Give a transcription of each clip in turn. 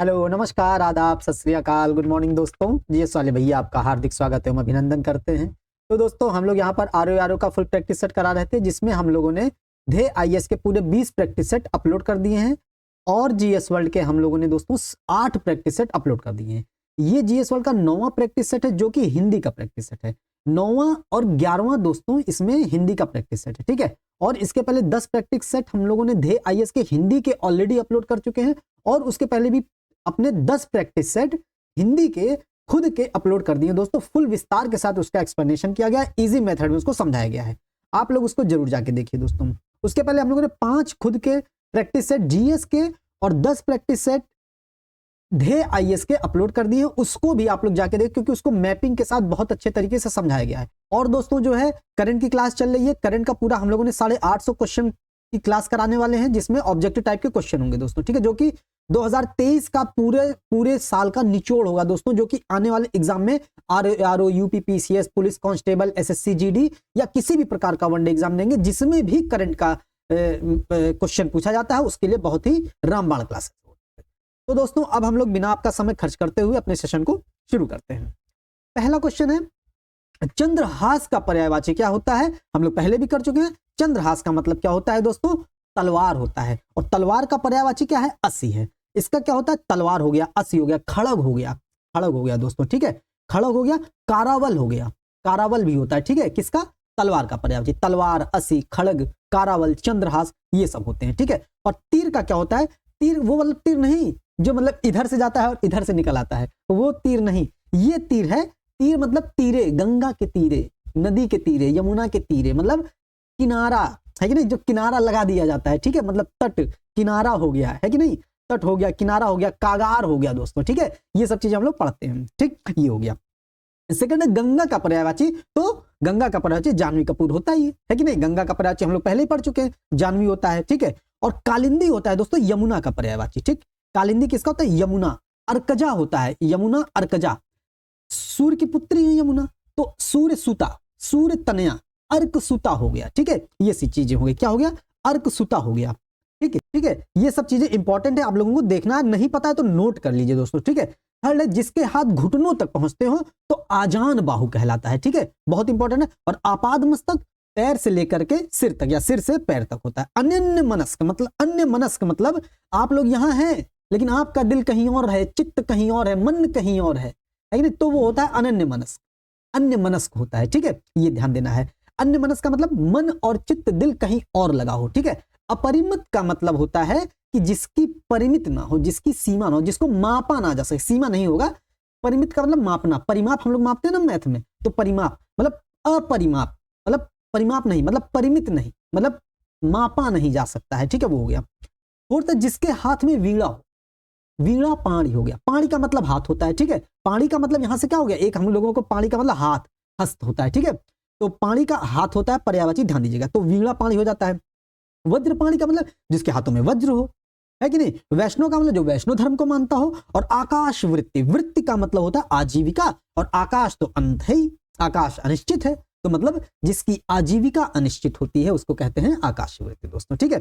Hello, नमस्कार, आदाब, सत श्री अकाल, गुड मॉर्निंग दोस्तों। जीएस वाले भैया आपका हार्दिक स्वागत है, हम अभिनंदन करते हैं। तो दोस्तों हम लोग यहाँ पर आर का फुल प्रैक्टिस सेट करा रहे थे, जिसमें हम लोगों ने ढे आईएएस के पूरे 20 प्रैक्टिस सेट अपलोड कर दिए हैं और जीएस वर्ल्ड के हम लोगों ने दोस्तों 8 प्रैक्टिस सेट अपलोड कर दिए हैं। ये जीएस वर्ल्ड का 9वां प्रैक्टिस सेट है, जो कि हिंदी का प्रैक्टिस सेट है। 9वां और 11वां दोस्तों इसमें हिंदी का प्रैक्टिस सेट है, ठीक है। और इसके पहले 10 प्रैक्टिस सेट हम लोगों ने ढे आईएएस के हिंदी के ऑलरेडी अपलोड कर चुके हैं, और उसके पहले भी अपने 10 प्रैक्टिस सेट हिंदी के खुद के अपलोड कर दिए दोस्तों। फुल विस्तार के साथ उसका एक्सप्लेनेशन किया गया है, इजी मेथड में उसको समझाया गया है। आप लोग उसको जरूर जाके देखिए दोस्तों। उसके पहले हम लोगों ने 5 खुद के प्रैक्टिस सेट जीएस के और 10 प्रैक्टिस सेट ढे आईएएस के अपलोड कर दिए, उसको भी आप लोग जाके देख, क्योंकि उसको मैपिंग के साथ बहुत अच्छे तरीके से समझाया गया है। और दोस्तों जो है करंट की क्लास चल रही है, करंट का पूरा हम लोगों ने 850 क्वेश्चन की क्लास कराने वाले हैं, जिसमें ऑब्जेक्टिव टाइप के क्वेश्चन होंगे दोस्तों, ठीक है, जो कि 2023 का पूरे साल का निचोड़ होगा दोस्तों, जो कि आने वाले एग्जाम में RO UP PCS police constable SSC GD या किसी भी प्रकार का वनडे एग्जाम देंगे जिसमें भी करंट का क्वेश्चन पूछा जाता है, उसके लिए बहुत ही रामबाण क्लास। तो दोस्तों अब हम लोग बिना आपका समय खर्च करते हुए अपने सेशन को शुरू करते हैं। पहला क्वेश्चन है, चंद्रहास का पर्यायवाची क्या होता है? हम लोग पहले भी कर चुके हैं। चंद्रहास का मतलब क्या होता है दोस्तों? तलवार होता है। और तलवार का पर्यायवाची क्या है? अस्सी है। इसका क्या होता है? तलवार हो गया, अस्सी हो गया, खड़ग हो गया, खड़ग हो गया दोस्तों, ठीक है, खड़ग हो गया, कारावल हो गया, कारावल भी होता है, ठीक है, किसका? तलवार का पर्यायवाची। तलवार, अस्सी, खड़ग, कारावल, चंद्रहास, ये सब होते हैं, ठीक है। और तीर का क्या होता है? तीर वो मतलब तीर नहीं जो मतलब इधर से जाता है और इधर से निकल आता है, वो तीर नहीं, ये तीर है। तीर मतलब तीरे, गंगा के तीरे, नदी के तीरे, यमुना के तीरे, मतलब किनारा है कि नहीं, जो किनारा लगा दिया जाता है, ठीक है, मतलब तट, किनारा हो गया है कि नहीं, तट हो गया, किनारा हो गया, कागार हो गया दोस्तों, ठीक है। ये सब चीजें हम लोग पढ़ते हैं, ठीक, ये हो गया। सेकंड है गंगा का पर्यायवाची। तो गंगा का पर्यायवाची जानवी कपूर होता ही है कि नहीं, गंगा का पर्यायवाची हम लोग पहले ही पढ़ चुके हैं, जानवी होता है, ठीक है। और कालिंदी होता है दोस्तों यमुना का पर्यायवाची, ठीक। कालिंदी किसका होता है? यमुना। अर्कजा होता है, यमुना अर्कजा, सूर्य की पुत्री है यमुना, तो सूर्य सुता, सूर्य तनया, अर्क सुता हो गया, ठीक है। ये सी चीजें हो गई, क्या हो गया? अर्क सुता हो गया, ठीक है, ठीक है। ये सब चीजें इंपॉर्टेंट है, आप लोगों को देखना है, नहीं पता है तो नोट कर लीजिए दोस्तों, ठीक है। थर्ड है, जिसके हाथ घुटनों तक पहुंचते हो तो आजान बाहु कहलाता है, ठीक है, बहुत इंपॉर्टेंट है। और आपाद मस्तक पैर से लेकर के सिर तक या सिर से पैर तक होता है। अन्य मनस्क मतलब, अन्य मनस्क मतलब आप लोग यहाँ हैं लेकिन आपका दिल कहीं और है, चित्त कहीं और है, मन कहीं और है नहीं, तो वो होता है अनन्य मनस्क, अन्य मनस्क होता है, ठीक है, ये ध्यान देना है। अन्य मनस्क का मतलब मन और चित्त दिल कहीं और लगा हो, ठीक है। अपरिमित का मतलब होता है कि जिसकी परिमित ना हो, जिसकी सीमा ना हो, जिसको मापा ना जा सके, सीमा नहीं होगा। परिमित का मतलब मापना, परिमाप हम लोग मापते हैं ना मैथ में, तो परिमाप मतलब अपरिमाप, मतलब परिमाप नहीं, मतलब परिमित नहीं, मतलब मापा नहीं जा सकता है, ठीक है, वो हो गया। फोर्थ, जिसके हाथ में वीणा हो, वीणा पाणी हो गया, पाणी का मतलब हाथ होता है, ठीक है। पाणी का मतलब यहां से क्या हो गया? एक हम लोगों को पाणी का मतलब हाथ, हस्त होता है, ठीक है, तो पाणी का हाथ होता है, पर्यायवाची ध्यान दीजिएगा, तो वीणा पाणी हो जाता है। वज्र पाणी का मतलब जिसके हाथों में वज्र हो, है कि नहीं। वैष्णव का मतलब जो वैष्णव धर्म को मानता हो। और आकाश वृत्ति, वृत्ति का मतलब होता है आजीविका, और आकाश तो अंत है ही, आकाश अनिश्चित है, तो मतलब जिसकी आजीविका अनिश्चित होती है उसको कहते हैं आकाश वृत्ति दोस्तों, ठीक है।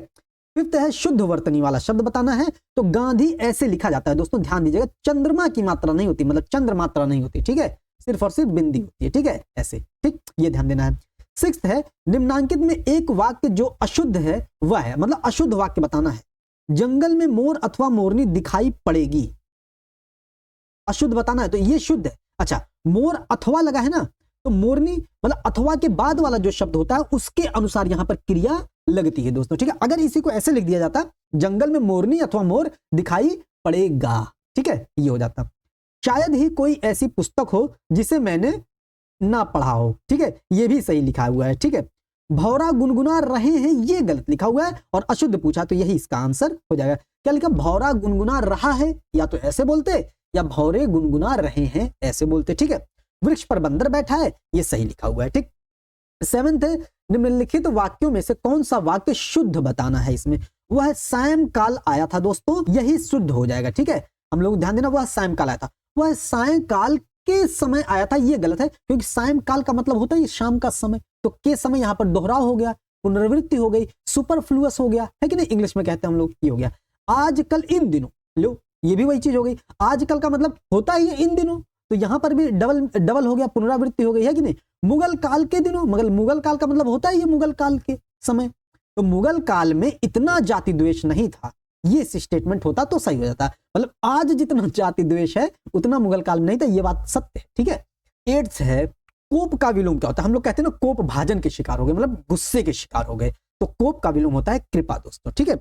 फिफ्थ है, शुद्ध वर्तनी वाला शब्द बताना है, तो गांधी ऐसे लिखा जाता है दोस्तों, ध्यान दीजिएगा, चंद्रमा की मात्रा नहीं होती, मतलब चंद्र मात्रा नहीं होती, ठीक है, सिर्फ और सिर्फ बिंदी होती है, ठीक है, ऐसे, ठीक, ये ध्यान देना है। सिक्स्थ है, निम्नांकित में एक वाक्य जो अशुद्ध है वह है, मतलब अशुद्ध वाक्य बताना है। जंगल में मोर अथवा मोरनी दिखाई पड़ेगी, अशुद्ध बताना है, तो ये शुद्ध है। अच्छा, मोर अथवा लगा है ना, तो मोरनी मतलब अथवा के बाद वाला जो शब्द होता है उसके अनुसार यहां पर क्रिया लगती है दोस्तों, ठीक है। अगर इसी को ऐसे लिख दिया जाता, जंगल में मोरनी अथवा मोर दिखाई पड़ेगा, ठीक है, ये हो जाता। शायद ही कोई ऐसी पुस्तक हो जिसे मैंने ना पढ़ा हो, ठीक है, ये भी सही लिखा हुआ है, ठीक है। भौरा गुनगुना रहे हैं, ये गलत लिखा हुआ है, और अशुद्ध पूछा तो यही इसका आंसर हो जाएगा। क्या लिखा? भौरा गुनगुना रहा है, या तो ऐसे बोलते, या भौरे गुनगुना रहे हैं ऐसे बोलते, ठीक है। वृक्ष पर बंदर बैठा है, ये सही लिखा हुआ है, ठीक। सेवंथ है, निम्नलिखित वाक्यों में से कौन सा वाक्य शुद्ध बताना है इसमें? वह सायंकाल आया था दोस्तों, यही शुद्ध हो जाएगा, ठीक है। हम लोग ध्यान देना, वह सायंकाल आया था, वह सायंकाल के समय आया था, ये गलत है, क्योंकि सायंकाल का मतलब होता है शाम का समय, तो के समय यहां पर दोहराव हो गया, पुनरावृत्ति हो गई, सुपरफ्लुअस हो गया, है कि नहीं, इंग्लिश में कहते हैं हम लोग, ये हो गया। आजकल इन दिनों लो ये भी वही चीज हो गई। आजकल का मतलब होता ही है इन दिनों, तो यहां पर भी डबल डबल हो गया, पुनरावृत्ति हो गई है कि नहीं। मुगल काल के दिनों, मगर मुगल काल का मतलब होता ही है मुगल काल के समय, तो मुगल काल में इतना जाति द्वेष नहीं था, ये स्टेटमेंट होता तो सही हो जाता। मतलब आज जितना जाति द्वेष है उतना मुगल काल में नहीं था, ये बात सत्य है, ठीक है। 8th है कोप का विलोम क्या होता है। हम लोग कहते हैं ना कोप भाजन के शिकार हो गए, मतलब गुस्से के शिकार हो गए, तो कोप का विलोम होता है कृपा दोस्तों, ठीक है।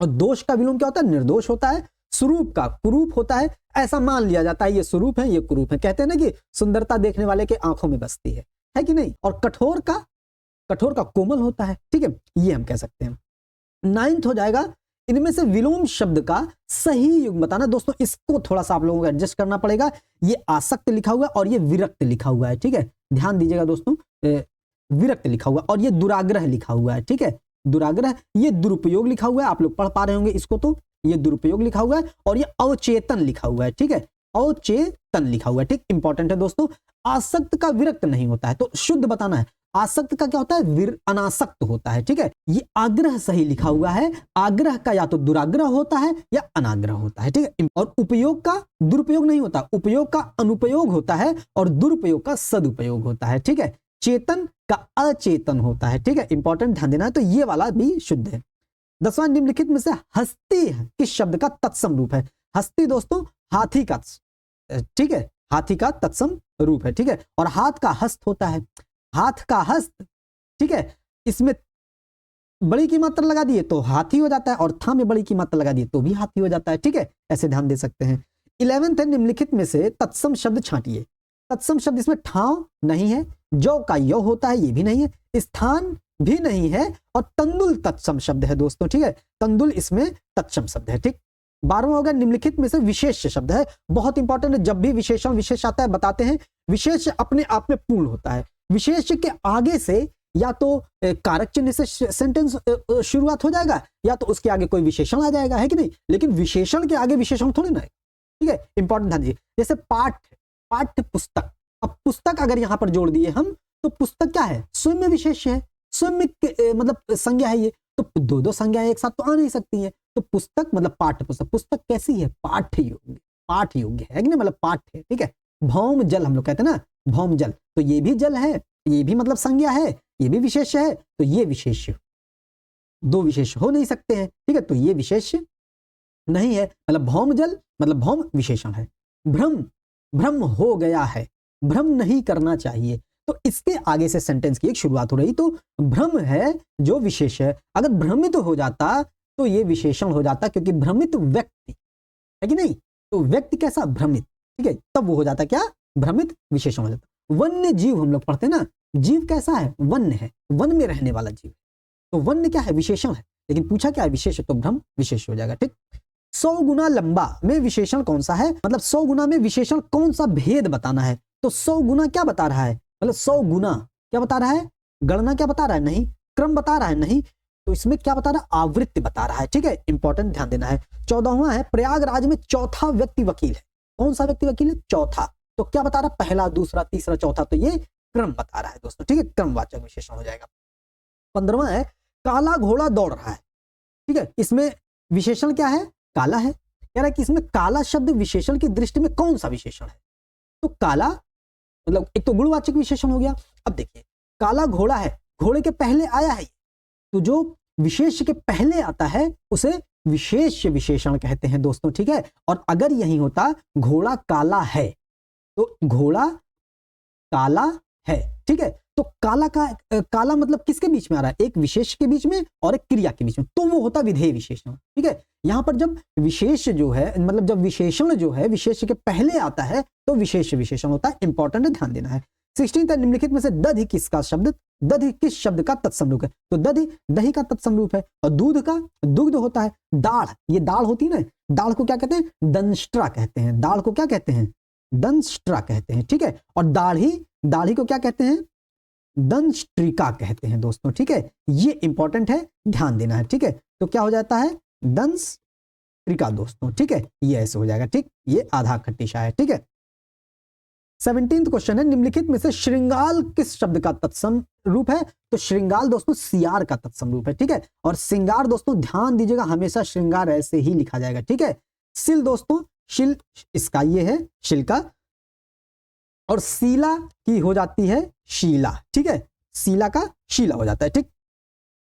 और दोष का विलोम क्या होता है, निर्दोष होता है। स्वरूप का कुरूप होता है, ऐसा मान लिया जाता है ये स्वरूप है ये कुरूप है, कहते हैं ना कि सुंदरता देखने वाले के आंखों में बसती है कि नहीं। और कठोर का कोमल होता है, ठीक है, ये हम कह सकते हैं। 9th हो जाएगा इनमें से विलोम शब्द का सही युग बताना। दोस्तों इसको थोड़ा सा आप लोगों को एडजस्ट करना पड़ेगा, ये आसक्त लिखा हुआ है और ये विरक्त लिखा हुआ है, ठीक है, ध्यान दीजिएगा दोस्तों। विरक्त लिखा हुआ और ये दुराग्रह लिखा हुआ है, ठीक है, दुराग्रह। ये दुरुपयोग लिखा हुआ है, आप लोग पढ़ पा रहे होंगे इसको, तो ये दुरुपयोग लिखा हुआ है और ये अवचेतन लिखा हुआ है, ठीक है, अवचेतन लिखा हुआ है, ठीक, इंपॉर्टेंट है दोस्तों। आसक्त का विरक्त नहीं होता है, तो शुद्ध बताना है। आसक्त का क्या होता है, अनासक्त होता है, ठीक है। ये आग्रह सही लिखा हुआ है, आग्रह का या तो दुराग्रह होता है या अनाग्रह होता है, ठीक है। और उपयोग का दुरुपयोग नहीं होता, उपयोग का अनुपयोग होता है और दुरुपयोग का सदुपयोग होता है, ठीक है। चेतन का अचेतन होता है, ठीक है, इंपॉर्टेंट ध्यान देना है, तो ये वाला भी शुद्ध है। 10वां निम्नलिखित में से हस्ती किस शब्द का तत्सम रूप है। हस्ती दोस्तों हाथी का, ठीक है, हाथी का तत्सम रूप है, ठीक है। और हाथ का हस्त होता है, हाथ का हस्त, ठीक है, इसमें बड़ी की मात्रा लगा दिए तो हाथी हो जाता है और था में बड़ी की मात्रा लगा दिए तो भी हाथी हो जाता है, ठीक है, ऐसे ध्यान दे सकते हैं। 11th है निम्नलिखित में से तत्सम शब्द छांटिए। तत्सम शब्द इसमें ठाव नहीं है, जो का यो होता है ये भी नहीं है, स्थान भी नहीं है और तंदुल तत्सम शब्द है दोस्तों, ठीक है, तंदुल इसमें तत्सम शब्द है, ठीक। 12वां होगा निम्नलिखित में से विशेष शब्द है, बहुत इंपॉर्टेंट है। जब भी विशेषण विशेष आता है बताते हैं, विशेष अपने आप में पूर्ण होता है, विशेष के आगे से या तो कारक चिन्ह से सेंटेंस शुरुआत हो जाएगा या तो उसके आगे कोई विशेषण आ जाएगा, है कि नहीं, लेकिन विशेषण के आगे विशेषण थोड़ी ना है, ठीक है, इंपॉर्टेंट ध्यान दीजिए। जैसे पाठ्य पुस्तक, अब पुस्तक अगर यहां पर जोड़ दिए हम तो पुस्तक क्या है, स्वयं में विशेष है, स्वयं में मतलब संज्ञा है, ये तो दो संज्ञाएं एक साथ तो आ नहीं सकती है, तो पुस्तक मतलब पाठ्य पुस्तक, पुस्तक कैसी है, पाठ्य योग्य, पाठ योग्य है कि नहीं, मतलब पाठ्य, ठीक है। भौम जल हम लोग कहते हैं ना, भौम जल, तो ये भी जल है, ये भी मतलब संज्ञा है, ये भी विशेष है, तो ये विशेष, दो विशेष हो नहीं सकते हैं, ठीक है, तो ये विशेष नहीं है, मतलब भौम जल मतलब भौम विशेषण है। भ्रम हो गया है, भ्रम नहीं करना चाहिए, तो इसके आगे से सेंटेंस की एक शुरुआत हो रही, तो भ्रम है जो विशेष है, अगर भ्रमित हो जाता तो ये विशेषण हो जाता, क्योंकि भ्रमित व्यक्ति है कि नहीं, तो व्यक्ति कैसा, भ्रमित, ठीक है, तब वो हो जाता क्या, भ्रमित विशेषण हो जाता। वन्य जीव हम लोग पढ़ते हैं ना, जीव कैसा है, वन्य है, वन में रहने वाला जीव, तो वन्य क्या है, विशेषण है, लेकिन पूछा क्या है, विशेष है, तो भ्रम विशेष हो जाएगा, ठीक। 100 गुना लंबा में विशेषण कौन सा है, मतलब 100 गुना में विशेषण कौन सा भेद बताना है, तो 100 गुना क्या बता रहा है, मतलब 100 गुना क्या बता रहा है, गणना क्या बता रहा है, नहीं, क्रम बता रहा है, नहीं, तो इसमें क्या बता रहा है, आवृत्ति बता रहा है, ठीक है, इंपॉर्टेंट ध्यान देना है। 14वां है प्रयागराज में चौथा व्यक्ति वकील है, कौन सा व्यक्ति वकील है, चौथा, तो क्या बता रहा है, पहला दूसरा तीसरा चौथा, तो ये क्रम बता रहा है दोस्तों, ठीक है, क्रमवाचक विशेषण हो जाएगा। 15वां है काला घोड़ा दौड़ रहा है, ठीक है, इसमें विशेषण क्या है, काला है, कह रहा है कि इसमें काला शब्द विशेषण की दृष्टि में कौन सा विशेषण है, तो काला मतलब एक तो गुणवाचक विशेषण हो गया। अब देखिए काला घोड़ा है, घोड़े के पहले आया है, तो जो विशेष के पहले आता है उसे विशेष विशेषण कहते हैं दोस्तों, ठीक है। और अगर यही होता घोड़ा काला है तो घोड़ा काला है, ठीक है, तो काला मतलब किसके बीच में आ रहा है, एक विशेष के बीच में और एक क्रिया के बीच में, तो वो होता विधेय विशेषण, ठीक है। यहां पर जब विशेष जो है मतलब जब विशेषण जो है विशेष के पहले आता है तो विशेष विशेषण होता है, इंपॉर्टेंट ध्यान देना है। 16 निम्नलिखित में से दधि किसका शब्द, दधि किस शब्द का तत्समरूप है, तो दधि दही का तत्समरूप है, और दूध का दुग्ध होता है। दाढ़, ये दाढ़ होती है ना, दाढ़ को क्या कहते हैं, दंष्ट्रा कहते हैं, दाढ़ को क्या कहते हैं, दंष्ट्रा कहते हैं, ठीक है। और दाढ़ी को क्या कहते हैं, दंष्ट्रिका कहते हैं दोस्तों, ठीक है, ये इंपॉर्टेंट है, ध्यान देना है, ठीक है। तो क्या हो जाता है, दंष्ट्रिका दोस्तों, ठीक है, ये ऐसे हो जाएगा, ठीक, ये आधा खट्टिशा है, ठीक है। 17वां क्वेश्चन है निम्नलिखित में से श्रृंगाल किस शब्द का तत्सम रूप है, तो श्रृंगाल दोस्तों सियार का तत्सम रूप है, ठीक है। और श्रृंगार दोस्तों ध्यान दीजिएगा, हमेशा श्रृंगार ऐसे ही लिखा जाएगा, ठीक है, शिल दोस्तों, शिल इसका ये है शिल का, और शीला की हो जाती है शीला, ठीक है, शीला का शीला हो जाता है, ठीक।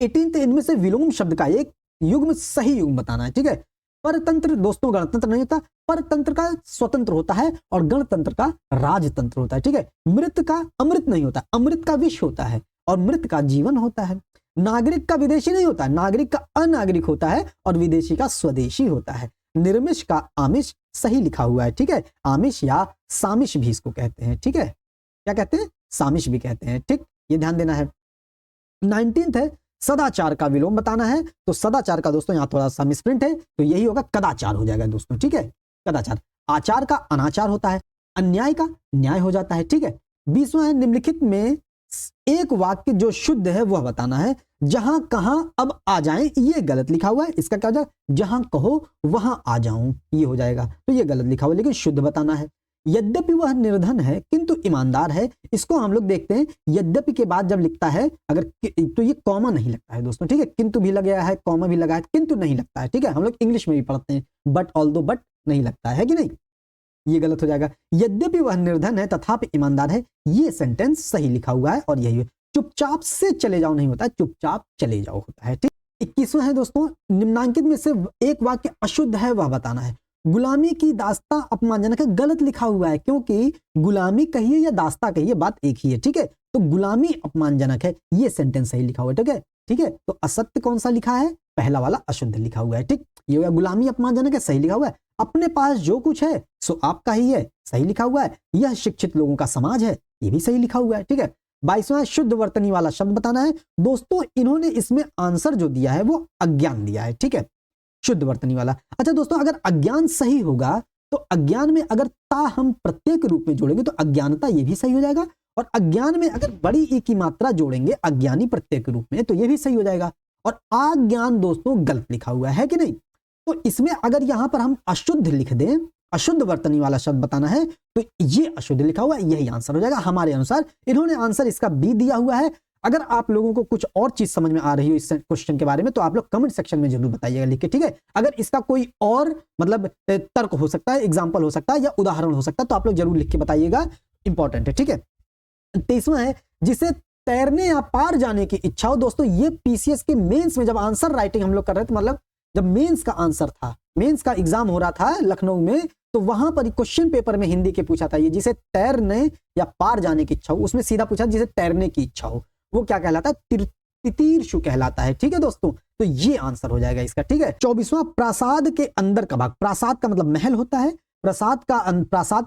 18th, इनमें से विलोम शब्द का एक युग्म सही युग्म बताना है, ठीक है। परतंत्र दोस्तों गणतंत्र नहीं होता, परतंत्र का स्वतंत्र होता है और गणतंत्र का राजतंत्र होता है, ठीक है। मृत का अमृत नहीं होता, अमृत का विष होता है और मृत का जीवन होता है। नागरिक का विदेशी नहीं होता, नागरिक का अनागरिक होता है और विदेशी का स्वदेशी होता है। निर्मिष का आमिष सही लिखा हुआ है, ठीक है। आमिष या सामिष भी इसको कहते हैं, ठीक है। क्या कहते हैं? सामिष भी कहते हैं, ठीक, ये ध्यान देना है। 19th है सदाचार का विलोम बताना है, तो सदाचार का दोस्तों यहां थोड़ा सा मिसप्रिंट है, तो यही होगा कदाचार हो जाएगा दोस्तों, ठीक है, कदाचार। आचार का अनाचार होता है, अन्याय का न्याय हो जाता है, ठीक है। 20वां है निम्नलिखित में एक वाक्य जो शुद्ध है वह बताना है। जहां कहां अब आ जाएं, ये गलत लिखा हुआ है, इसका क्या हो जाएगा? जहां कहो वहां आ जाऊं, ये हो जाएगा, तो ये गलत लिखा हुआ है, लेकिन शुद्ध बताना है। यद्यपि वह निर्धन है किंतु ईमानदार है, इसको हम लोग देखते हैं, यद्यपि के बाद जब लिखता है अगर तो ये कॉमा नहीं लगता है दोस्तों, ठीक है, किंतु भी लगा है, कॉमा भी लगा है, किंतु नहीं लगता है, ठीक है। हम लोग इंग्लिश में भी पढ़ते हैं बट ऑल्दो बट नहीं लगता है कि नहीं, ये गलत हो जाएगा। यद्यपि वह निर्धन है तथापि ईमानदार है, ये सेंटेंस सही लिखा हुआ है और यही है। चुपचाप से चले जाओ नहीं होता, चुपचाप चले जाओ होता है, ठीक। 21वां है दोस्तों निम्नांकित में से एक वाक्य अशुद्ध है वह बताना है। गुलामी की दास्ता अपमानजनक है, गलत लिखा हुआ है, क्योंकि गुलामी कहिए या दास्ता कहिए बात एक ही है, ठीक है। तो गुलामी अपमानजनक है, ये सेंटेंस सही लिखा हुआ है, ठीक है, ठीक है। तो असत्य कौन सा लिखा है? पहला वाला अशुद्ध लिखा हुआ है, ठीक। ये हो गया गुलामी अपमानजनक है, सही लिखा हुआ है। अपने पास जो कुछ है सो आपका ही है, सही लिखा हुआ है। यह शिक्षित लोगों का समाज है, ये भी सही लिखा हुआ है, ठीक है। 22वां शुद्ध वर्तनी वाला शब्द बताना है। दोस्तों इन्होंने इसमें आंसर जो दिया है वो अज्ञान दिया है, ठीक है, शुद्ध वर्तनी वाला। अच्छा दोस्तों अगर अज्ञान सही होगा तो अज्ञान में अगर ता हम प्रत्येक रूप में जोड़ेंगे तो अज्ञानता ये भी सही हो जाएगा, और अज्ञान में अगर बड़ी ई की मात्रा जोड़ेंगे अज्ञानी प्रत्येक रूप में तो ये भी सही हो जाएगा। और अज्ञान दोस्तों गलत लिखा हुआ है कि नहीं, तो इसमें अगर यहां पर हम अशुद्ध लिख दें, अशुद्ध वर्तनी वाला शब्द बताना है, तो ये अशुद्ध लिखा हुआ है, यही आंसर हो जाएगा हमारे अनुसार। इन्होंने आंसर इसका बी दिया हुआ है। अगर आप लोगों को कुछ और चीज समझ में आ रही हो इस क्वेश्चन के बारे में तो आप लोग कमेंट सेक्शन में जरूर बताइएगा लिख के, ठीक है। अगर इसका कोई और मतलब तर्क हो सकता है, एग्जाम्पल हो सकता है या उदाहरण हो सकता है तो आप लोग जरूर लिख के बताइएगा, इंपॉर्टेंट है, ठीक है। 23वां है जिसे तैरने या पार जाने की इच्छा हो। दोस्तों ये पीसीएस के मेंस में जब आंसर राइटिंग हम लोग कर रहे थे, मतलब जब मेंस का आंसर था, मेंस का एग्जाम हो रहा था लखनऊ में, तो वहां पर क्वेश्चन पेपर में हिंदी के पूछा था, ये जिसे तैरने या पार जाने की इच्छा हो, उसमें सीधा पूछा जिसे तैरने की इच्छा हो, वो क्या कहलाता है? तितीर्षु कहलाता है, ठीक है दोस्तों। तो ये आंसर हो जाएगा इसका, ठीक है। 24वां प्रासाद के अंदर का भाग, प्रासाद का मतलब महल होता है, प्रासाद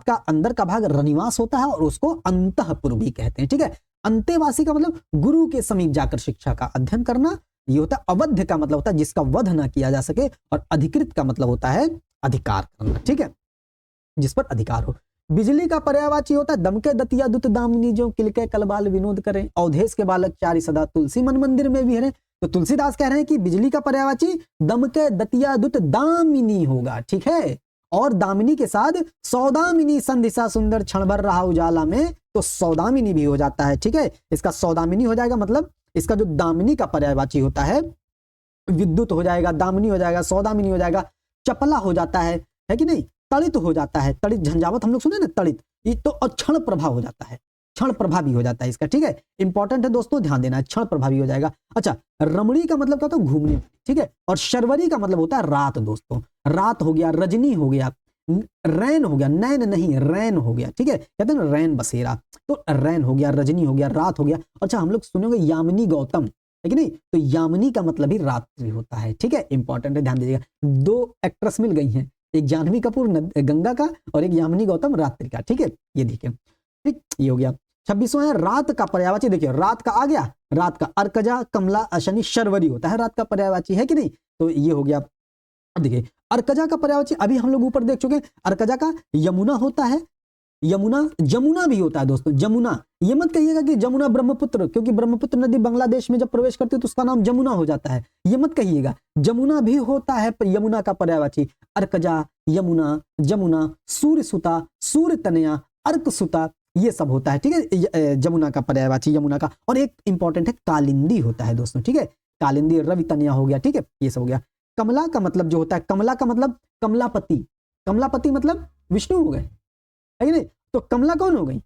का अंदर का भाग रनिवास होता है और उसको अंतःपुर भी कहते हैं, ठीक है। अंतेवासी का मतलब गुरु के समीप जाकर शिक्षा का अध्ययन करना, ये होता है। अवध्य का मतलब होता है जिसका वध ना किया जा सके, और अधिकृत का मतलब होता है अधिकार करना, ठीक है, जिस पर अधिकार हो। बिजली का पर्यायवाची होता है दमके दतिया दुत दामिनी जो किलके कलबाल विनोद करें, अवधेश के बालक चारी सदा तुलसी मन मंदिर में विहरे। तो तुलसीदास कह रहे हैं कि बिजली का पर्यायवाची दमके दतिया दुत दामिनी होगा, ठीक है। और दामिनी के साथ सौदामिनी संधिसा सुंदर क्षण भर रहा उजाला में, तो सौदामिनी भी हो जाता है, ठीक है। इसका सौदामिनी हो जाएगा, मतलब इसका जो दामिनी का पर्यायवाची होता है विद्युत हो जाएगा, दामिनी हो जाएगा, सौदामिनी हो जाएगा, चपला हो जाता है कि नहीं, तड़ित हो जाता है, तड़ित झंझावत हम लोग सुने ना, तड़ित, ये तो क्षण प्रभा हो जाता है, क्षण प्रभा भी हो जाता है इसका, ठीक है। इंपॉर्टेंट है दोस्तों, ध्यान देना है, क्षण प्रभा भी हो जाएगा। अच्छा रमणी का मतलब क्या होता है? घूमने, ठीक है। और शर्वरी का मतलब होता है रात दोस्तों, रात हो गया, रजनी हो गया, रैन हो गया, नैन नहीं रैन हो गया, ठीक है, कहते हैं ना रैन बसेरा, तो रैन हो गया, रजनी हो गया, रात हो गया। अच्छा हम लोग सुनेंगे यामिनी गौतम, है कि नहीं, तो यामिनी का मतलब ही रात्रि होता है, ठीक है, इंपॉर्टेंट है, ध्यान दीजिएगा। दो एक्ट्रेस मिल गई हैं, एक जानवी कपूर गंगा का और एक यामिनी गौतम रात्रि का, ठीक है, ये देखिए, ठीक, ये हो गया। 26वां है रात का पर्यायवाची, देखिए रात का आ गया, रात का अर्कजा कमला अशनि शर्वरी होता है रात का पर्यायवाची, है कि नहीं, तो ये हो गया। देखिए अर्कजा का पर्यायवाची अभी हम लोग ऊपर देख चुके हैं, अर्कजा का यमुना होता है, यमुना, जमुना भी होता है दोस्तों, जमुना, ये मत कहिएगा कि जमुना ब्रह्मपुत्र, क्योंकि ब्रह्मपुत्र नदी बांग्लादेश में जब प्रवेश करती है तो उसका नाम जमुना हो जाता है, ये मत कहिएगा, जमुना भी होता है यमुना का पर्यायवाची, अर्कजा, यमुना, जमुना, सूर्य सुता, सूर्य तनया, अर्क सुता, ये सब होता है, ठीक है, जमुना का पर्यायवाची यमुना का। और एक इंपॉर्टेंट है कालिंदी होता है दोस्तों, ठीक है, कालिंदी, रवि तनया हो गया, ठीक है, ये सब हो गया। कमला का मतलब जो होता है, कमला का मतलब कमलापति, कमलापति मतलब विष्णु हो गए, है कि नहीं? तो कमला कौन हो गई?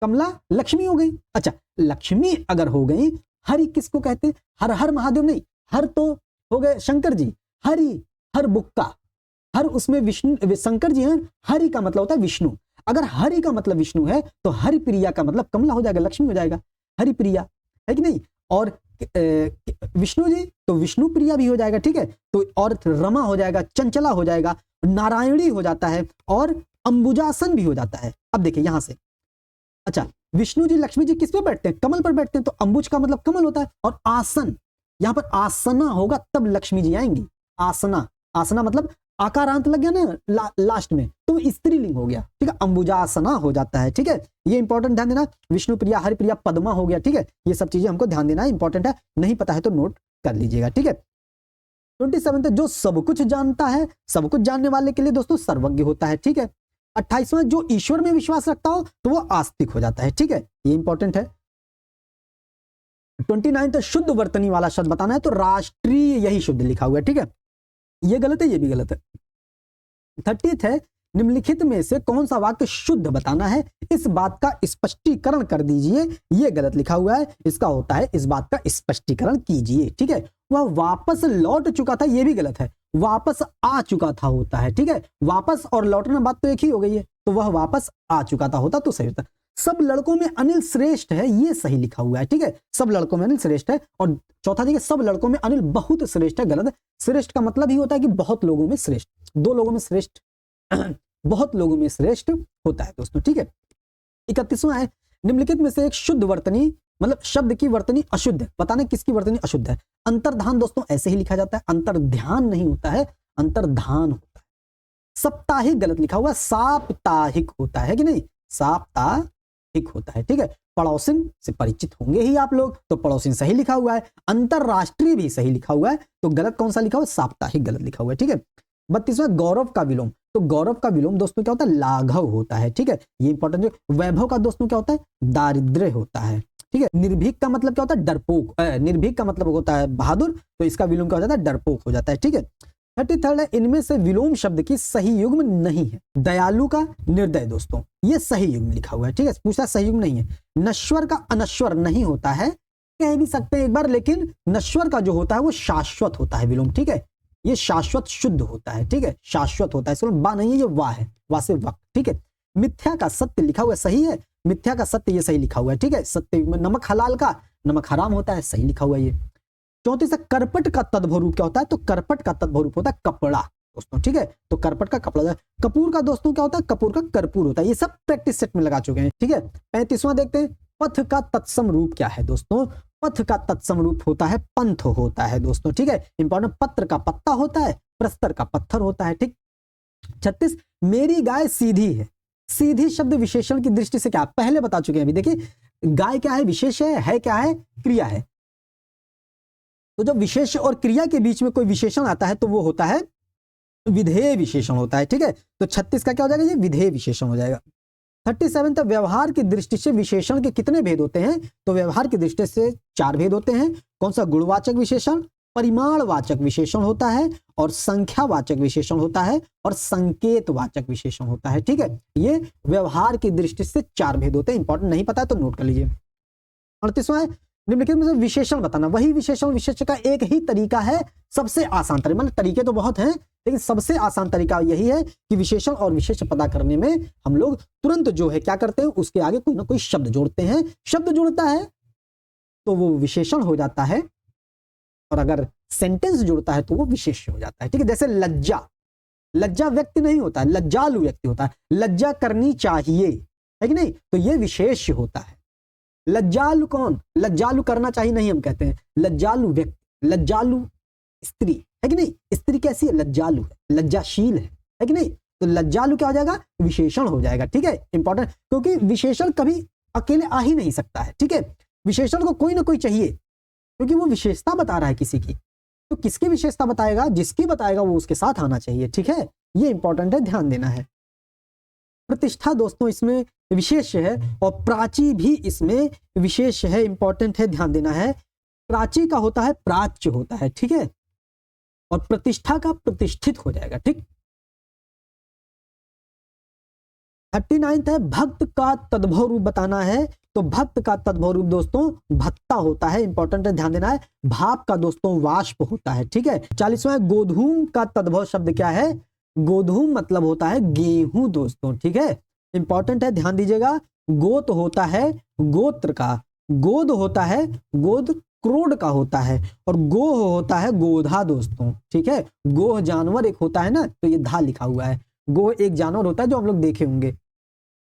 कमला लक्ष्मी हो गई। अच्छा, लक्ष्मी अगर हो गई, हरि किसको कहते हैं? हर हर महादेव नहीं, हर तो हो गए शंकर जी, हरि हर बुक्का, हर उसमें विष्णु शंकर जी हैं, हरि का मतलब होता है विष्णु। अगर हरि का मतलब विष्णु है तो हरि प्रिया का मतलब कमला हो जाएगा, लक्ष्मी हो जाएगा, हरि प्रिया, है कि नहीं? और विष्णु जी तो विष्णु प्रिया भी हो जाएगा, ठीक है? तो और रमा हो जाएगा, चंचला हो जाएगा, नारायणी हो जाता है, और अंबुजासन भी हो जाता है। अब देखिए यहां से, अच्छा विष्णु जी लक्ष्मी जी किस पे बैठते हैं? कमल पर बैठते हैं, तो अंबुज का मतलब कमल होता है। और आसन, यहां पर आसना होगा तब लक्ष्मी जी आएंगी, आसना, आसना मतलब आकारांत लग गया ना लास्ट में, तो स्त्रीलिंग हो गया, ठीक है? अंबुजासना हो जाता है, ठीक है? ये इंपॉर्टेंट ध्यान देना। विष्णु प्रिया, हरिप्रिया, पद्मा हो गया, ठीक है? ये सब चीजें हमको ध्यान देना इंपॉर्टेंट है, नहीं पता है तो नोट कर लीजिएगा, ठीक है? 27 जो सब कुछ जानता है, सब कुछ जानने वाले के लिए दोस्तों सर्वज्ञ होता है, ठीक है? 28वां जो ईश्वर में विश्वास रखता हो तो वो आस्तिक हो जाता है, ठीक है? ये इंपॉर्टेंट है। 29 शुद्ध वर्तनी वाला शब्द बताना है तो राष्ट्रीय यही शुद्ध लिखा हुआ है, ठीक है? ये गलत है, ये भी गलत है। 30 है निम्नलिखित में से कौन सा वाक्य शुद्ध बताना है, इस बात का स्पष्टीकरण कर दीजिए। ये गलत लिखा हुआ है, इसका होता है इस बात का स्पष्टीकरण कीजिए, ठीक है? वह वापस लौट चुका था, ये भी गलत है, वापस आ चुका था होता है, ठीक है? वापस और लौटना बात तो एक ही हो गई है, तो वह वापस आ चुका था होता तो सही होता। सब लड़कों में अनिल श्रेष्ठ है, ये सही लिखा हुआ है, ठीक है? सब लड़कों में अनिल श्रेष्ठ है। और चौथा देखिए, सब लड़कों में अनिल बहुत श्रेष्ठ है, गलत है। श्रेष्ठ का मतलब ही होता है कि बहुत लोगों में श्रेष्ठ, दो लोगों में श्रेष्ठ बहुत लोगों में श्रेष्ठ होता है दोस्तों, ठीक है? 31वां है निम्नलिखित में से एक शुद्ध वर्तनी, मतलब शब्द की वर्तनी अशुद्ध है, बताना किसकी वर्तनी अशुद्ध है। अंतर्धान दोस्तों ऐसे ही लिखा जाता है, अंतर्ध्यान नहीं होता है, अंतर्धान होता है। साप्ताहिक गलत लिखा हुआ, साप्ताहिक होता है कि नहीं? साप्ताहिक होता है, ठीक है? पड़ोसिन से परिचित होंगे ही आप लोग, तो पड़ोसिन सही लिखा हुआ है। अंतरराष्ट्रीय भी सही लिखा हुआ है, तो गलत कौन सा लिखा हुआ है? साप्ताहिक गलत लिखा हुआ है, ठीक है? 32वां गौरव का विलोम, तो गौरव का विलोम दोस्तों क्या होता है? लाघव होता है, ठीक है? ये इंपॉर्टेंट है। वैभव का दोस्तों क्या होता है? दारिद्र्य होता है, ठीक है? निर्भीक का मतलब क्या होता है? डरपोक, निर्भीक का मतलब होता है बहादुर, तो इसका विलोम क्या हो जाता है? डरपोक हो जाता है, ठीक है? 33 है इनमें से विलोम शब्द की सही युग्म नहीं है। दयालु का निर्दय दोस्तों, ये सही युग्म लिखा हुआ है, ठीक है? पूछता सही युग्म नहीं है। नश्वर का अनश्वर नहीं होता है, कह भी सकते हैं एक बार, लेकिन नश्वर का जो होता है वो शाश्वत होता है विलोम, ठीक है? ये शाश्वत शुद्ध होता है, ठीक है? शाश्वत होता है, इसको बा नहीं है, ये वाह है, वाह से वक्त, ठीक है? मिथ्या का सत्य लिखा हुआ है, सही है। मिथ्या का सत्य ये सही लिखा हुआ है, ठीक है? सत्य में नमक हलाल का नमक हराम होता है, सही लिखा हुआ है ये। 34 करपट का तद्भव रूप क्या होता है? तो करपट का तद्भव रूप होता है कपड़ा दोस्तों, ठीक है? तो करपट का कपड़ा। कपूर का दोस्तों क्या होता है? कपूर का कर्पूर होता है। ये सब प्रैक्टिस सेट में लगा चुके हैं, ठीक है? 35वां देखते हैं, पथ का तत्सम रूप क्या है दोस्तों? पथ का तत्सम रूप होता है पंथ होता है दोस्तों, ठीक है? इंपॉर्टेंट, पत्र का पत्ता होता है, प्रस्तर का पत्थर होता है, ठीक? 36 मेरी गाय सीधी है, सीधी शब्द विशेषण की दृष्टि से क्या? पहले बता चुके हैं अभी। देखिए गाय क्या है? विशेष है क्या है? क्रिया है। तो जब विशेष और क्रिया के बीच में कोई विशेषण आता है तो वो होता है विधेय विशेषण होता है, ठीक है? तो 36 का क्या हो जाएगा? ये विधेय विशेषण हो जाएगा। 37 तक व्यवहार की दृष्टि से विशेषण के कितने भेद होते हैं? तो व्यवहार की दृष्टि से 4 भेद होते हैं। कौन सा? गुणवाचक विशेषण, परिमाणवाचक विशेषण होता है, और संख्यावाचक विशेषण होता है, और संकेतवाचक विशेषण होता है, ठीक है? ये व्यवहार की दृष्टि से 4 भेद होते हैं। इंपॉर्टेंट, नहीं पता है तो नोट कर लीजिए। 38वां निम्नलिखित में से विशेषण बताना। वही विशेषण विशेष्य का एक ही तरीका है, सबसे आसान तरीका, मतलब तरीके तो बहुत हैं लेकिन सबसे आसान तरीका यही है कि विशेषण और विशेष्य पता करने में हम लोग तुरंत जो है क्या करते हैं? उसके आगे कोई ना कोई शब्द जोड़ते हैं। शब्द जुड़ता है तो वो विशेषण हो जाता है, और अगर सेंटेंस जुड़ता है तो वो विशेष्य हो जाता है, ठीक है? जैसे लज्जा, लज्जा व्यक्ति नहीं होता है, लज्जालु व्यक्ति होता है। लज्जा करनी चाहिए, है कि नहीं? तो ये विशेष्य होता है। लज्जालु कौन? लज्जालु करना चाहिए नहीं हम कहते हैं, लज्जालु व्यक्ति, लज्जालु स्त्री, है कि नहीं? स्त्री कैसी है? लज्जालु है, लज्जाशील है कि नहीं? तो लज्जालु क्या हो जाएगा? विशेषण हो जाएगा, ठीक है? इंपॉर्टेंट, क्योंकि विशेषण कभी अकेले आ ही नहीं सकता है, ठीक है? विशेषण को कोई ना कोई चाहिए, क्योंकि वो विशेषता बता रहा है किसी की। तो किसकी विशेषता बताएगा? जिसकी बताएगा वो उसके साथ आना चाहिए, ठीक है? ये इंपॉर्टेंट है, ध्यान देना है। प्रतिष्ठा दोस्तों इसमें विशेष है, और प्राची भी इसमें विशेष है, इंपॉर्टेंट है, ध्यान देना है। प्राची का होता है प्राच्य होता है, ठीक है? और प्रतिष्ठा का प्रतिष्ठित हो जाएगा। ठीक। 39 है भक्त का तद्भव रूप बताना है। तो भक्त का तद्भव रूप दोस्तों भत्ता होता है, इंपॉर्टेंट है, ध्यान देना है। भाप का दोस्तों वाष्प होता है। ठीक है। 40वां गोधूम का तद्भव शब्द क्या है? गोधूम मतलब होता है गेहूं दोस्तों। ठीक है, इंपॉर्टेंट है, ध्यान दीजिएगा। गोत होता है गोत्र का, गोद होता है गोद क्रोड का होता है, और गोह होता है गोधा दोस्तों। ठीक है, गोह जानवर एक होता है ना, तो ये धा लिखा हुआ है। गोह एक जानवर होता है जो हम लोग देखे होंगे।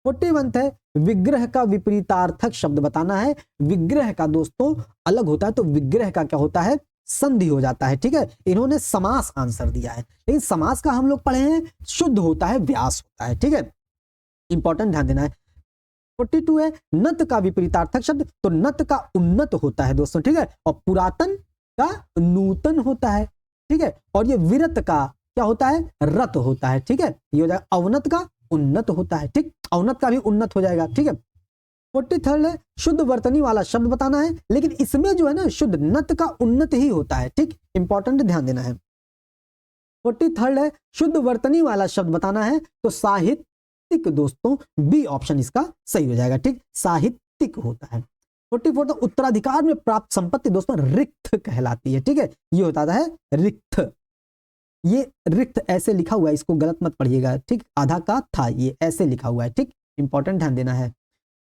41 है विग्रह का विपरीतार्थक शब्द बताना है। विग्रह का दोस्तों अलग होता है, तो विग्रह का क्या होता है? संधि हो जाता है। ठीक है, इन्होंने समास आंसर दिया है, लेकिन समास का हम लोग पढ़े हैं शुद्ध होता है व्यास होता है। ठीक है, इंपॉर्टेंट ध्यान देना है। 42 है नत का विपरीतार्थक शब्द। तो नत का उन्नत होता है दोस्तों। ठीक है, और पुरातन का नूतन होता है। ठीक है, और ये विरत का क्या होता है? रत होता है। ठीक है, ये हो जाएगा अवनत का उन्नत होता है। ठीक, अवनत का भी उन्नत हो जाएगा। ठीक है। 43 है शुद्ध वर्तनी वाला शब्द बताना है, लेकिन इसमें जो है ना शुद्ध नत का उन्नत ही होता है। ठीक, इंपॉर्टेंट ध्यान देना है। 43 है शुद्ध वर्तनी वाला शब्द बताना है। तो साहित्यिक दोस्तों बी ऑप्शन इसका सही हो जाएगा। ठीक, साहित्यिक होता है। 44 तो उत्तराधिकार में प्राप्त संपत्ति दोस्तों रिक्त कहलाती है। ठीक है, ये होता है रिक्त। ये रिक्त ऐसे लिखा हुआ है, इसको गलत मत पढ़िएगा। ठीक, आधा का था, ये ऐसे लिखा हुआ है। ठीक, इंपॉर्टेंट ध्यान देना है।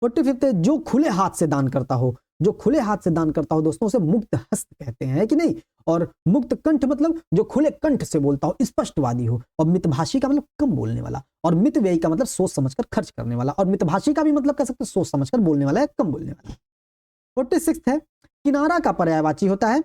45 है जो खुले हाथ से दान करता हो। जो खुले हाथ से दान करता हो दोस्तों उसे मुक्त हस्त कहते हैं, है कि नहीं? और मुक्त कंठ मतलब जो खुले कंठ से बोलता हो, स्पष्टवादी हो। और मितभाषी का मतलब कम बोलने वाला, और मितव्ययी का मतलब सोच समझकर खर्च करने वाला, और मितभाषी का भी मतलब कह सकते सोच समझकर बोलने वाला है, कम बोलने वाला। 46 है किनारा का पर्यायवाची होता है।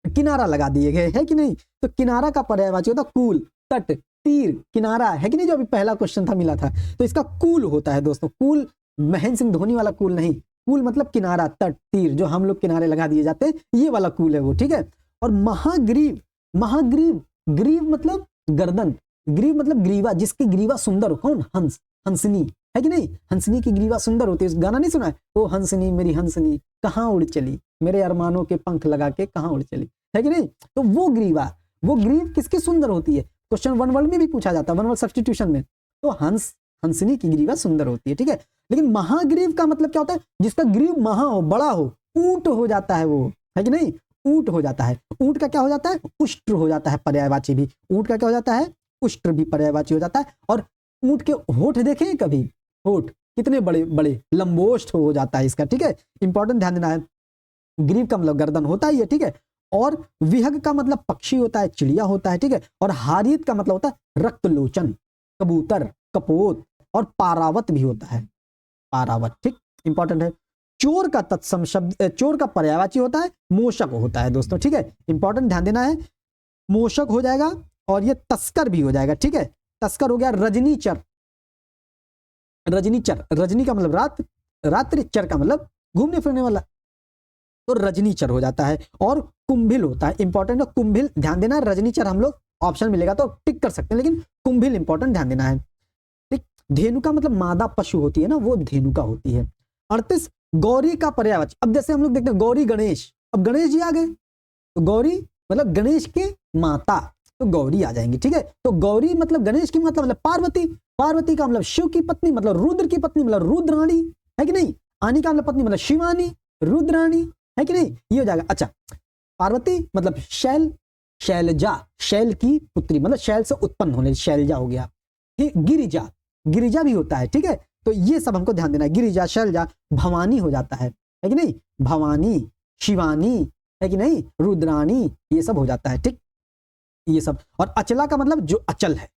किनारा लगा दिए गए, है कि नहीं? तो किनारा का पर्यायवाची होता है कूल, तट, तीर, किनारा, है कि नहीं? जो अभी पहला क्वेश्चन था मिला था, तो इसका कूल होता है दोस्तों। कूल महेंद्र सिंह धोनी वाला कूल नहीं, कूल मतलब किनारा, तट, तीर, जो हम लोग किनारे लगा दिए जाते हैं, ये वाला कूल है वो। ठीक है। और महाग्रीव, महाग्रीव, ग्रीव मतलब गर्दन, ग्रीव मतलब ग्रीवा, जिसकी ग्रीवा सुंदर हो। कौन? हंस, हंसनी, है कि नहीं? हंसनी की ग्रीवा सुंदर होती है। गाना नहीं सुना है? ओ हंसनी मेरी हंसनी कहाँ उड़ चली, मेरे अरमानों के पंख लगा के कहाँ उड़ चली, है कि नहीं? तो वो ग्रीवा, वो ग्रीव किसकी सुंदर होती है? क्वेश्चन वन वर्ड में भी पूछा जाता है, वन वर्ड सब्स्टिट्यूशन में। तो हंस, हंसनी की ग्रीवा सुंदर होती है। ठीक है, लेकिन महाग्रीव का मतलब क्या होता है? जिसका ग्रीव महा हो, बड़ा हो, ऊंट हो जाता है वो, है कि नहीं? ऊंट हो जाता है। ऊंट का क्या हो जाता है? उष्ट्र हो जाता है, पर्यायवाची भी। ऊंट का क्या हो जाता है? उष्ट्र भी पर्यायवाची हो जाता है। और ऊंट के होठ देखे कभी? होठ कितने बड़े बड़े, लंबोष्ठ हो जाता है इसका। ठीक है, इंपॉर्टेंट ध्यान देना है। ग्रीव का मतलब गर्दन होता ही है। ठीक है, और विहग का मतलब पक्षी होता है, चिड़िया होता है। ठीक है, और हारित का मतलब होता है रक्तलोचन, कबूतर, कपोत, और पारावत भी होता है, पारावत। ठीक, इंपॉर्टेंट है। चोर का तत्सम शब्द, चोर का पर्यायवाची होता है मोशक होता है दोस्तों। ठीक है, इंपॉर्टेंट ध्यान देना है, मोशक हो जाएगा। और ये तस्कर भी हो जाएगा। ठीक है, तस्कर हो गया। रजनीचर, रजनीचर, रजनी का मतलब रात, रात्रि, चर का मतलब घूमने फिरने वाला, तो रजनीचर हो जाता है। और कुंभिल होता है, इंपॉर्टेंट है कुंभिल, ध्यान देना है। रजनीचर हम लोग ऑप्शन मिलेगा तो टिक कर सकते हैं, लेकिन कुंभिल इंपॉर्टेंट ध्यान देना है। ठीक, धेनुका मतलब मादा पशु होती है ना, वो धेनुका होती है। 38 गौरी का पर्यायवाची। अब जैसे हम लोग देखते हैं गौरी गणेश, अब गणेश जी आ गए, तो गौरी मतलब गणेश के माता, तो गौरी आ जाएंगी। ठीक है, तो गौरी मतलब गणेश की मतलब पार्वती, पार्वती का मतलब शिव की पत्नी, मतलब रुद्र की पत्नी, मतलब रुद्राणी, है कि नहीं? आनी का मतलब पत्नी मतलब शिवानी, रुद्राणी, है कि नहीं? ये हो जाएगा। अच्छा, पार्वती मतलब शैल, शैलजा, शैल की पुत्री, मतलब शैल से उत्पन्न होने, शैलजा हो गया। गिरिजा, गिरिजा भी होता है। ठीक है, तो ये सब हमको ध्यान देना है। गिरिजा, शैलजा, भवानी हो जाता है कि नहीं? भवानी, शिवानी, है कि नहीं? रुद्राणी, ये सब हो जाता है। ठीक, ये सब। और अचला का मतलब जो अचल है,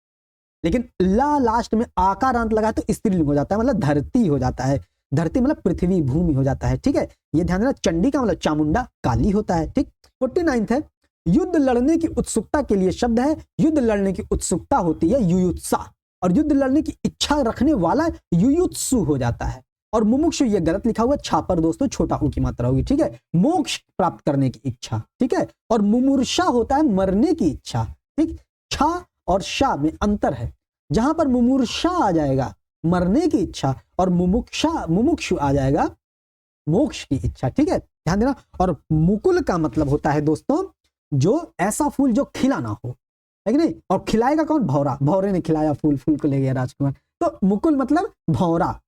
लेकिन ला लास्ट में आकार अंत लगा तो स्त्रीलिंग हो जाता है, मतलब धरती हो जाता है। धरती मतलब पृथ्वी, भूमि हो जाता है। ठीक है, ये ध्यान देना। चंडी का मतलब चामुंडा, काली होता है। ठीक, 49 है युद्ध लड़ने की उत्सुकता के लिए शब्द है। युद्ध लड़ने की उत्सुकता होती है युयुत्सा, और युद्ध लड़ने की इच्छा रखने वाला युयुत्सु हो जाता है। और मुमुक्षु ये गलत लिखा हुआ, छापर दोस्तों छोटा ऊ की मात्रा होगी। ठीक है, मोक्ष प्राप्त करने की इच्छा। ठीक है, और मुमूर्षा होता है मरने की इच्छा। ठीक, छा और शा में अंतर है। जहां पर मुमूर्षा आ जाएगा मरने की इच्छा, और मुमुक्षु आ जाएगा मोक्ष की इच्छा। ठीक है, ध्यान देना। और मुकुल का मतलब होता है दोस्तों जो ऐसा फूल जो खिला ना हो, है कि नहीं। और खिलाएगा कौन? भौरा, भौरे ने खिलाया फूल, फूल को ले गया राजकुमार। तो मुकुल मतलब भौरा,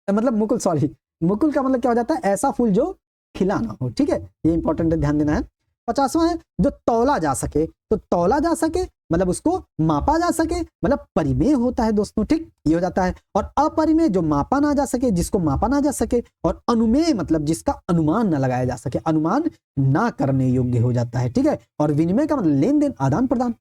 मतलब मुकुल, सॉरी, मुकुल का मतलब क्या हो जाता है? ऐसा फूल जो खिला ना हो, ठीक है। ये इंपॉर्टेंट है, ध्यान देना है। 50वां है जो तौला जा सके। तो तौला जा सके मतलब उसको मापा जा सके, मतलब परिमेय होता है दोस्तों, ठीक, ये हो जाता है। और अपरिमेय जो मापा ना जा सके, जिसको मापा ना जा सके। और अनुमेय मतलब जिसका अनुमान ना लगाया जा सके, अनुमान ना करने योग्य हो जाता है, ठीक है। और विनिमय का मतलब लेन देन, आदान प्रदान।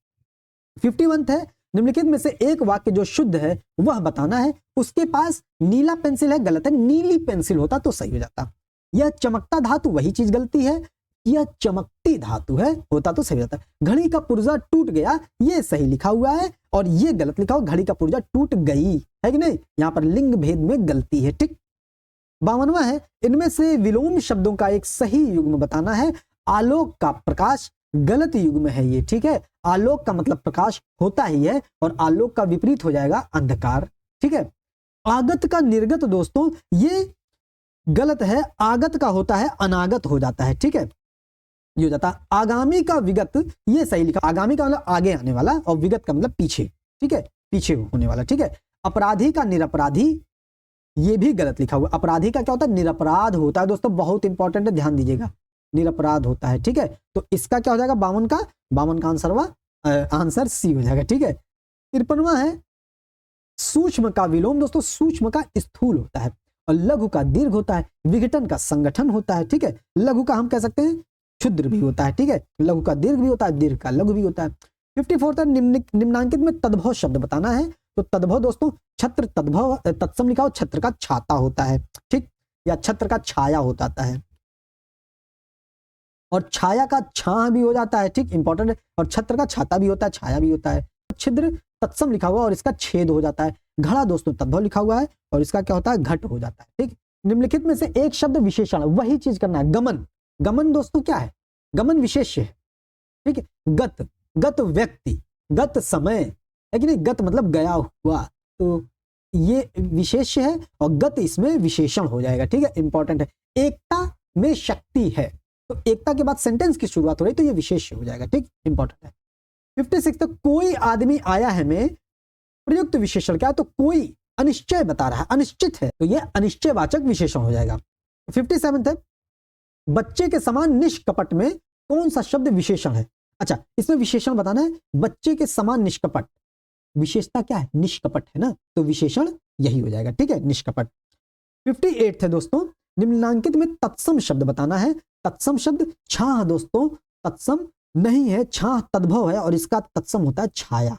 51 है निम्नलिखित में से एक वाक्य जो शुद्ध है वह बताना है। उसके पास नीला पेंसिल है, गलत है, नीली पेंसिल होता तो सही हो जाता। यह चमकता धातु, वही चीज गलती है। यह चमकती धातु है, होता तो सही होता। घड़ी का पुर्जा टूट गया, ये सही लिखा हुआ है और ये गलत लिखा हुआ, घड़ी का पुर्जा टूट गई, है कि नहीं। यहां पर लिंग भेद में गलती है, ठीक। 52वां है इनमें से विलोम शब्दों का एक सही युग्म बताना है। आलोक का प्रकाश, गलत युग्म है ये, ठीक है। आलोक का मतलब प्रकाश होता ही है और आलोक का विपरीत हो जाएगा अंधकार, ठीक है। आगत का निर्गत दोस्तों ये गलत है, आगत का होता है अनागत हो जाता है, ठीक है, ये हो जाता है। आगामी का विगत, ये सही लिखा, आगामी का मतलब आगे आने वाला और विगत का मतलब पीछे, ठीक है, पीछे होने वाला, ठीक है। अपराधी का निरपराधी, ये भी गलत लिखा हुआ। अपराधी का क्या होता है? निरपराध होता है दोस्तों, बहुत इंपॉर्टेंट है, ध्यान दीजिएगा, निरपराध होता है, ठीक है। तो इसका क्या हो जाएगा? 52 का आंसर सी हो जाएगा, ठीक है। 53वां है सूक्ष्म का विलोम दोस्तों, सूक्ष्म का स्थूल होता है और लघु का दीर्घ होता है, विघटन का संगठन होता है, ठीक है। लघु का हम कह सकते हैं क्षुद्र भी होता है, ठीक है, लघु का दीर्घ भी होता है, दीर्घ का लघु भी होता है। 54 है निम्नांकित में तद्भव शब्द बताना है। तो तद्भव दोस्तों छत्र, तद्भव तत्सम लिखा हो, छत्र का छाता होता है, ठीक, या छत्र का छाया होता है। और छाया का छां भी हो जाता है, ठीक, इंपॉर्टेंट है। और छत्र का छाता भी होता है, छाया भी होता है। छिद्र तत्सम लिखा हुआ और इसका छेद हो जाता है। घड़ा दोस्तों तद्भव लिखा हुआ है और इसका क्या होता है? घट हो जाता है, ठीक। निम्नलिखित में से एक शब्द विशेषण, वही चीज करना है। गमन, गमन दोस्तों क्या है? गमन विशेष्य है, ठीक है। गत, गत व्यक्ति, गत समय, है कि नहीं, गत मतलब गया हुआ, तो ये विशेष्य है और गत इसमें विशेषण हो जाएगा, ठीक है, इंपॉर्टेंट है। एकता में शक्ति है, तो एकता के बाद सेंटेंस की शुरुआत हो रही तो ये विशेष्य हो जाएगा, ठीक, इंपॉर्टेंट है। 56 तो कोई आदमी आया है में प्रयुक्त विशेषण क्या है? तो कोई अनिश्चय बता रहा है, अनिश्चित है, तो ये अनिश्चयवाचक विशेषण हो जाएगा। 57 है बच्चे के समान निष्कपट में कौन सा शब्द विशेषण है? अच्छा, इसमें विशेषण बताना है। बच्चे के समान निष्कपट, विशेषता क्या है? निष्कपट है ना, तो विशेषण यही हो जाएगा, ठीक है, निष्कपट। 58 है दोस्तों निम्नांकित में तत्सम शब्द बताना है। तत्सम शब्द छाह दोस्तों, तत्सम नहीं है, छाह तद्भव है और इसका तत्सम होता है छाया।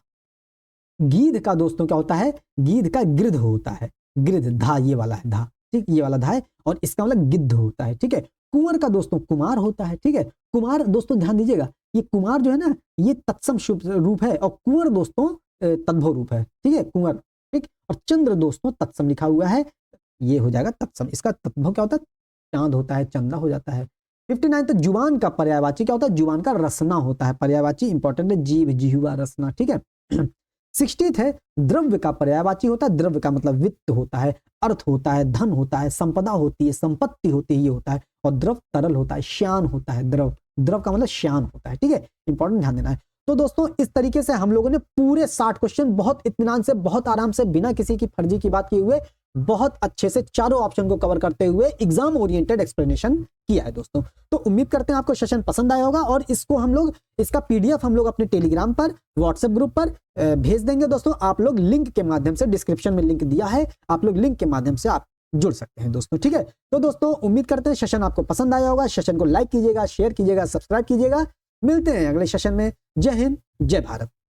गीध का दोस्तों क्या होता है? गीध का गृध होता है, गृध, धा ये वाला है, धा, ठीक, ये वाला धा है और इसका मतलब गिद्ध होता है, ठीक है। कुंवर का दोस्तों कुमार होता है, ठीक है। कुमार दोस्तों ध्यान दीजिएगा, ये कुमार जो है ना ये तत्सम रूप है और कुंवर दोस्तों तद्भव रूप है, ठीक है, कुंवर, ठीक। और चंद्र दोस्तों तत्सम लिखा हुआ है, ये हो जाएगा तत्सम। इसका तद्भव क्या होता है? चांद होता है, चंदा हो जाता है। 59 तो जुबान का पर्यायवाची क्या होता है? जुबान का रसना होता है, पर्यायवाची इंपॉर्टेंट है, जीभ, जिह्वा, रसना, ठीक है। 60 है द्रव्य का पर्यायवाची होता है। द्रव्य का मतलब वित्त होता है, अर्थ होता है, धन होता है, संपदा होती है, संपत्ति होती है, ये होता है। और द्रव तरल होता है, श्यान होता है, द्रव, द्रव का मतलब श्यान होता है, ठीक है, इंपॉर्टेंट, ध्यान देना है। तो दोस्तों इस तरीके से हम लोगों ने पूरे 60 क्वेश्चन बहुत इत्मीनान से, बहुत आराम से, बिना किसी की फर्जी की बात किए हुए, बहुत अच्छे से चारों ऑप्शन को कवर करते हुए एग्जाम ओरिएंटेड एक्सप्लेनेशन किया है दोस्तों। तो उम्मीद करते हैं आपको सेशन पसंद आया होगा और इसको हम लोग, इसका पीडीएफ हम लोग अपने टेलीग्राम पर, व्हाट्सएप ग्रुप पर भेज देंगे दोस्तों। आप लोग लिंक के माध्यम से, डिस्क्रिप्शन में लिंक दिया है, आप लोग लिंक के माध्यम से आप जुड़ सकते हैं दोस्तों, ठीक है। तो दोस्तों उम्मीद करते हैं सेशन आपको पसंद आया होगा। सेशन को लाइक कीजिएगा, शेयर कीजिएगा, सब्सक्राइब कीजिएगा। मिलते हैं अगले सेशन में। जय हिंद, जय भारत।